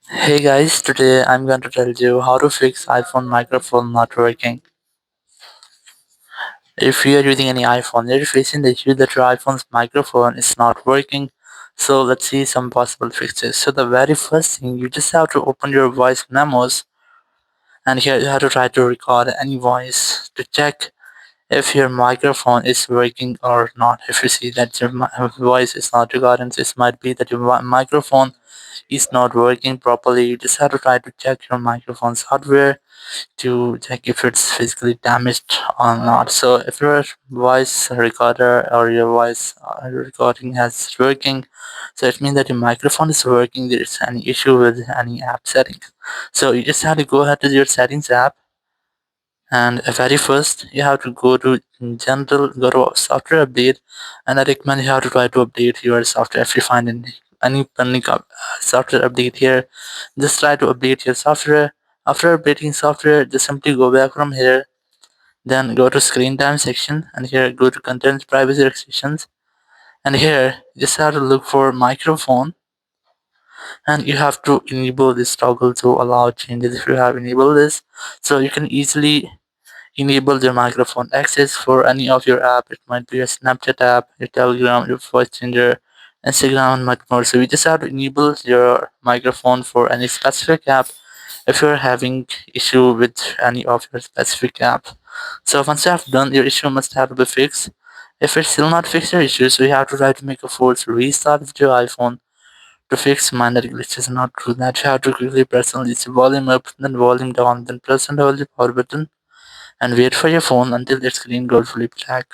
Hey guys, today I'm going to tell you how to fix iPhone microphone not working. If you are using any iPhone, you're facing the issue that your iPhone's microphone is not working. So let's see some possible fixes. So the very first thing, you just have to open your voice memos, and here you have to try to record any voice to check if your microphone is working or not. If you see that your voice is not recording, this might be that your microphone is not working properly. You just have to try to check your microphone software to check if it's physically damaged or not. So if your voice recorder or your voice recording has working, so it means that your microphone is working. There is any issue with any app settings. So you just have to go ahead to your settings app, and very first you have to go to general, go to software update, and I recommend you have to try to update your software. If you find any pending software update here, just try to update your software. After updating software, just simply go back from here, then go to screen time section, and here go to content privacy restrictions, and here just have to look for microphone, and you have to enable this toggle to allow changes. If you have enabled this, so you can easily enable your microphone access for any of your app. It might be a Snapchat app, your Telegram, your voice changer, Instagram, and much more. So you just have to enable your microphone for any specific app if you're having issue with any of your specific app. So once you have done, your issue must have to be fixed. If it's still not fixed your issue, so you have to try to make a force restart with your iPhone to fix minor glitches. Not true that you have to quickly press on this volume up, then volume down, then press and hold the power button and wait for your phone until the screen goes fully black.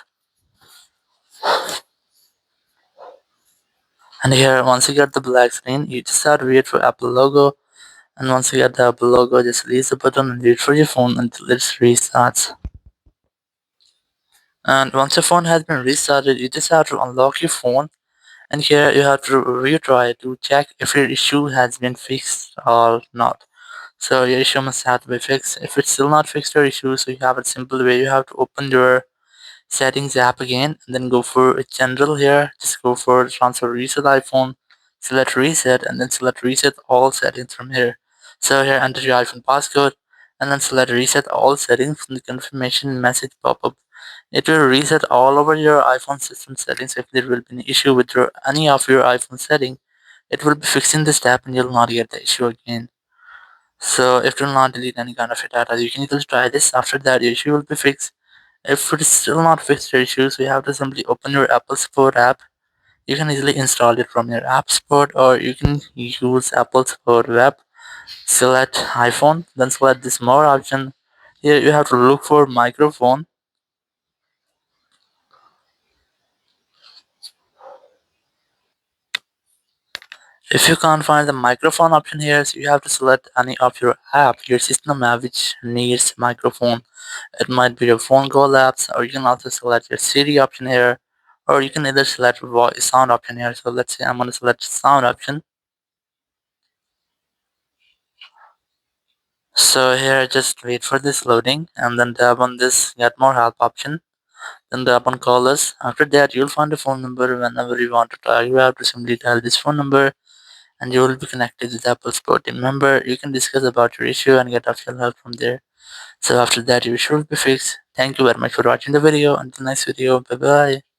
And here, once you get the black screen, you just have to wait for Apple logo. And once you get the Apple logo, just release the button and wait for your phone until it restarts. And once your phone has been restarted, you just have to unlock your phone. And here you have to retry to check if your issue has been fixed or not. So your issue must have to be fixed. If it's still not fixed your issue, so you have a simple way. You have to open your settings app again, and then go for general here. Just go for transfer reset iPhone, select reset, and then select reset all settings from here. So here enter your iPhone passcode, and then select reset all settings from the confirmation message pop up. It will reset all over your iPhone system settings. If there will be an issue with any of your iPhone setting, it will be fixing this step and you'll not get the issue again. So if you will not delete any kind of your data, you can just try this. After that, your issue will be fixed. If it is still not fixed your issues, you have to simply open your Apple Support app. You can easily install it from your App Support, or you can use Apple Support web. Select iPhone, then select this more option. Here you have to look for microphone. If you can't find the microphone option here, so you have to select any of your app, your system app which needs microphone. It might be your phone call apps, or you can also select your Siri option here, or you can either select voice sound option here. So let's say I'm going to select sound option. So here just wait for this loading, and then tap on this get more help option. Then tap on call us. After that you'll find a phone number. Whenever you want to try, you have to simply dial this phone number, and you will be connected with Apple Support team member. You can discuss about your issue and get official help from there. So after that your issue will be fixed. Thank you very much for watching the video. Until next video, bye bye.